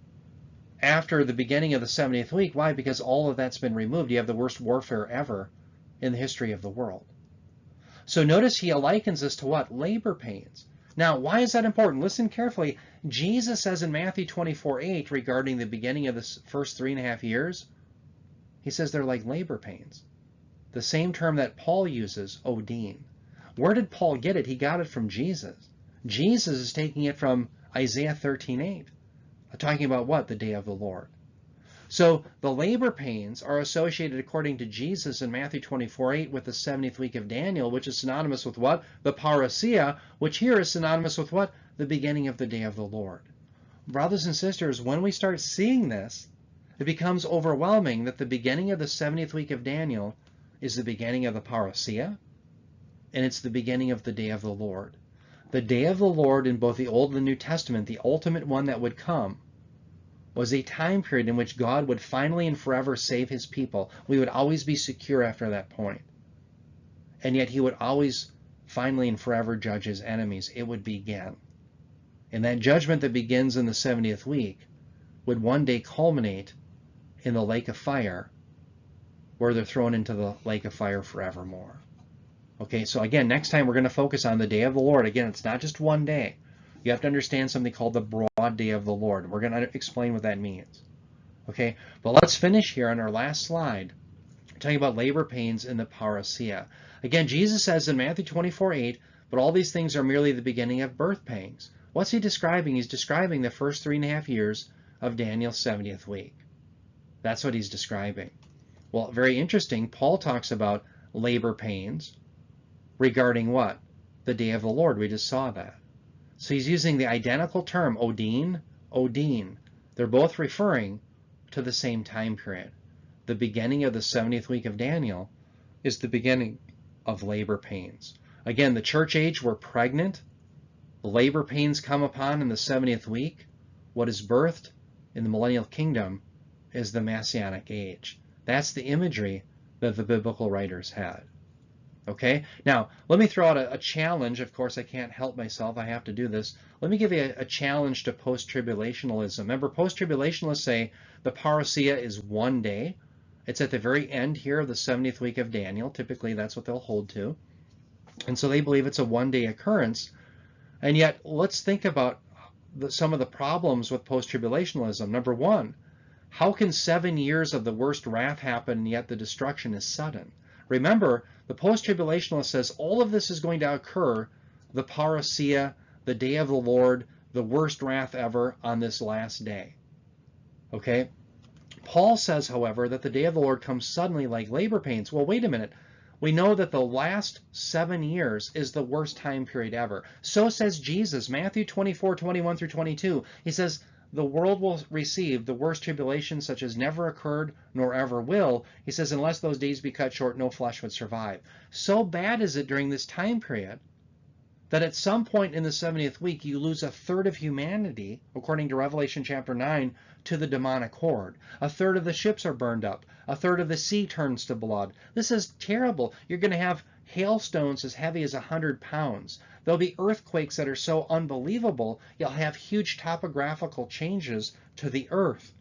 Speaker 1: after the beginning of the 70th week. Why? Because all of that's been removed. You have the worst warfare ever in the history of the world. So notice he likens this to what? Labor pains. Now, why is that important? Listen carefully. Jesus says in Matthew 24:8 regarding the beginning of the first 3.5 years, he says they're like labor pains. The same term that Paul uses, odin. Where did Paul get it? He got it from Jesus. Jesus is taking it from Isaiah 13:8. Talking about what? The day of the Lord. So the labor pains are associated, according to Jesus in Matthew 24:8, with the 70th week of Daniel, which is synonymous with what? The parousia, which here is synonymous with what? The beginning of the day of the Lord. Brothers and sisters, when we start seeing this, it becomes overwhelming that the beginning of the 70th week of Daniel is the beginning of the parousia, and it's the beginning of the day of the Lord. The day of the Lord in both the Old and the New Testament, the ultimate one that would come, was a time period in which God would finally and forever save his people. We would always be secure after that point. And yet he would always finally and forever judge his enemies. It would begin. And that judgment that begins in the 70th week would one day culminate in the lake of fire, where they're thrown into the lake of fire forevermore. Okay, so again, next time we're going to focus on the day of the Lord. Again, it's not just one day. You have to understand something called the broad day of the Lord. We're going to explain what that means. Okay, but let's finish here on our last slide, talking about labor pains in the parousia. Again, Jesus says in Matthew 24:8, but all these things are merely the beginning of birth pangs. What's he describing? He's describing the first 3.5 years of Daniel's 70th week. That's what he's describing. Well, very interesting. Paul talks about labor pains regarding what? The day of the Lord. We just saw that. So he's using the identical term, odin, odin. They're both referring to the same time period. The beginning of the 70th week of Daniel is the beginning of labor pains. Again, the church age, we're pregnant. The labor pains come upon in the 70th week. What is birthed in the millennial kingdom is the Messianic age. That's the imagery that the biblical writers had. Okay, now let me throw out a challenge. Of course, I can't help myself. I have to do this. Let me give you a challenge to post-tribulationalism. Remember, post-tribulationalists say the parousia is one day. It's at the very end here of the 70th week of Daniel. Typically, that's what they'll hold to. And so they believe it's a one-day occurrence. And yet, let's think about some of the problems with post-tribulationalism. Number one, how can 7 years of the worst wrath happen, and yet the destruction is sudden? Remember, the post-tribulationalist says all of this is going to occur, the parousia, the day of the Lord, the worst wrath ever, on this last day. Okay? Paul says, however, that the day of the Lord comes suddenly like labor pains. Well, wait a minute. We know that the last 7 years is the worst time period ever. So says Jesus, Matthew 24:21-22. He says, the world will receive the worst tribulation such as never occurred nor ever will. He says, unless those days be cut short, no flesh would survive. So bad is it during this time period that at some point in the 70th week, you lose a third of humanity, according to Revelation chapter 9, to the demonic horde. A third of the ships are burned up. A third of the sea turns to blood. This is terrible. You're going to have hailstones as heavy as 100 pounds. There'll be earthquakes that are so unbelievable, you'll have huge topographical changes to the earth.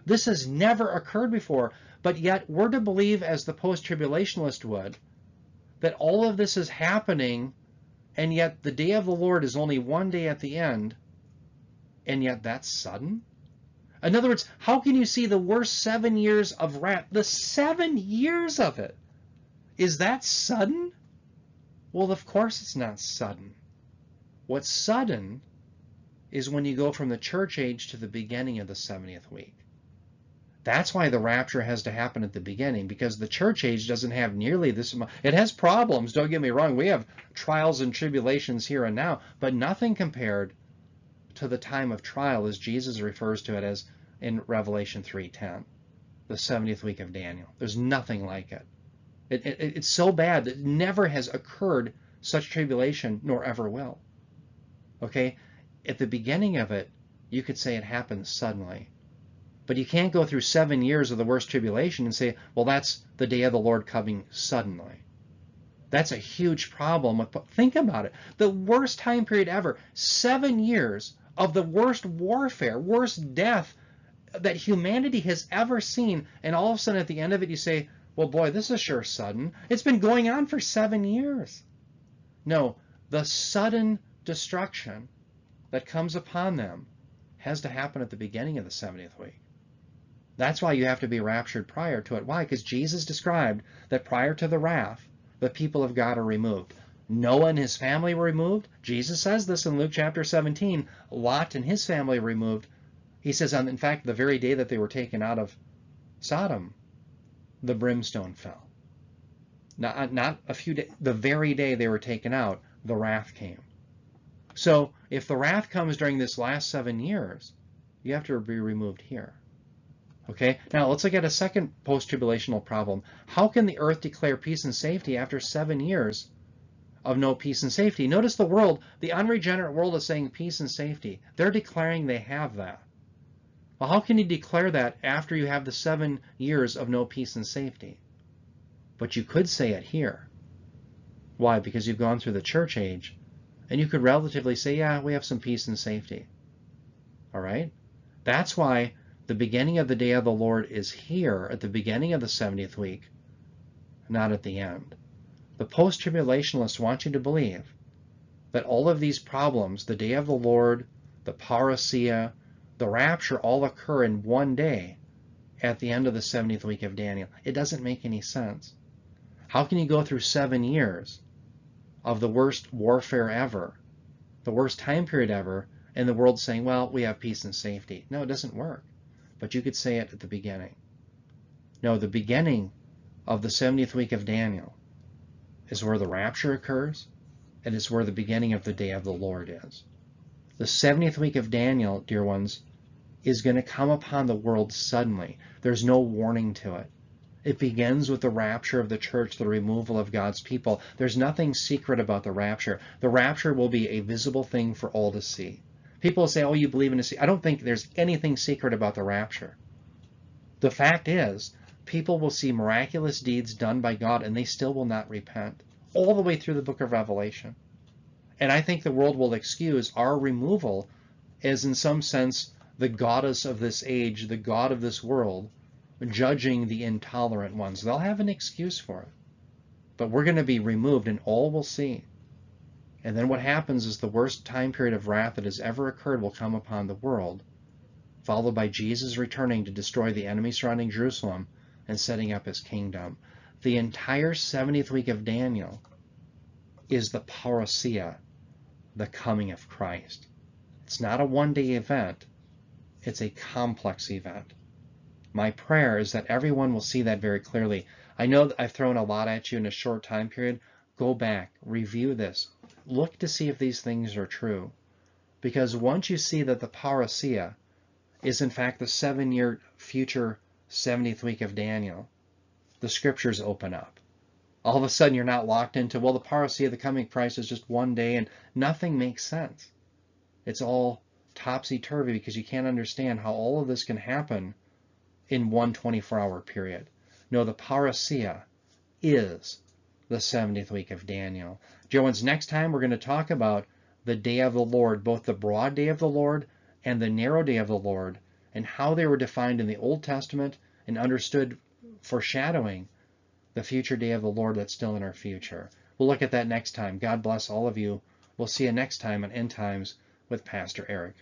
Speaker 1: This has never occurred before, but yet we're to believe, as the post-tribulationist would, that all of this is happening, and yet the day of the Lord is only one day at the end, and yet that's sudden? In other words, how can you see the worst 7 years of wrath, the 7 years of it? Is that sudden? Well, of course it's not sudden. What's sudden is when you go from the church age to the beginning of the 70th week. That's why the rapture has to happen at the beginning, because the church age doesn't have nearly this amount. It has problems, don't get me wrong. We have trials and tribulations here and now, but nothing compared to the time of trial, as Jesus refers to it as in Revelation 3:10, the 70th week of Daniel. There's nothing like it. It's so bad that never has occurred such tribulation, nor ever will. Okay? At the beginning of it, you could say it happens suddenly. But you can't go through 7 years of the worst tribulation and say, well, that's the day of the Lord coming suddenly. That's a huge problem. Think about it. The worst time period ever. 7 years of the worst warfare, worst death that humanity has ever seen. And all of a sudden at the end of it, you say, well, boy, this is sure sudden. It's been going on for 7 years. No, the sudden destruction that comes upon them has to happen at the beginning of the 70th week. That's why you have to be raptured prior to it. Why? Because Jesus described that prior to the wrath, the people of God are removed. Noah and his family were removed. Jesus says this in Luke chapter 17. Lot and his family were removed. He says, in fact, the very day that they were taken out of Sodom, the brimstone fell. Not a few days, the very day they were taken out, the wrath came. So if the wrath comes during this last 7 years, you have to be removed here. Okay, now let's look at a second post-tribulational problem. How can the earth declare peace and safety after 7 years of no peace and safety? Notice the world, the unregenerate world is saying peace and safety. They're declaring they have that. Well, how can you declare that after you have the 7 years of no peace and safety? But you could say it here. Why? Because you've gone through the church age, and you could relatively say, yeah, we have some peace and safety. All right? That's why the beginning of the day of the Lord is here at the beginning of the 70th week, not at the end. The post-tribulationists want you to believe that all of these problems, the day of the Lord, the parousia, the rapture, all occur in one day at the end of the 70th week of Daniel. It doesn't make any sense. How can you go through 7 years of the worst warfare ever, the worst time period ever, and the world saying, well, we have peace and safety? No, it doesn't work. But you could say it at the beginning. No, the beginning of the 70th week of Daniel is where the rapture occurs, and it's where the beginning of the day of the Lord is. The 70th week of Daniel, dear ones, is going to come upon the world suddenly. There's no warning to it. It begins with the rapture of the church, the removal of God's people. There's nothing secret about the rapture. The rapture will be a visible thing for all to see. People say, oh, you believe in a secret. I don't think there's anything secret about the rapture. The fact is, people will see miraculous deeds done by God, and they still will not repent, all the way through the book of Revelation. And I think the world will excuse our removal as, in some sense, the goddess of this age, the god of this world, judging the intolerant ones. They'll have an excuse for it. But we're going to be removed, and all will see. And then what happens is the worst time period of wrath that has ever occurred will come upon the world, followed by Jesus returning to destroy the enemy surrounding Jerusalem and setting up his kingdom. The entire 70th week of Daniel is the parousia, the coming of Christ. It's not a one-day event. It's a complex event. My prayer is that everyone will see that very clearly. I know that I've thrown a lot at you in a short time period. Go back, review this, look to see if these things are true. Because once you see that the Parousia is in fact the 7-year future 70th week of Daniel, the scriptures open up. All of a sudden you're not locked into, well, the Parousia, the coming Christ, is just one day, and nothing makes sense. It's all topsy-turvy because you can't understand how all of this can happen in one 24-hour period. No, the Parousia is the 70th week of Daniel. Jones, next time we're going to talk about the day of the Lord, both the broad day of the Lord and the narrow day of the Lord, and how they were defined in the Old Testament and understood foreshadowing the future day of the Lord that's still in our future. We'll look at that next time. God bless all of you. We'll see you next time on End Times with Pastor Eric.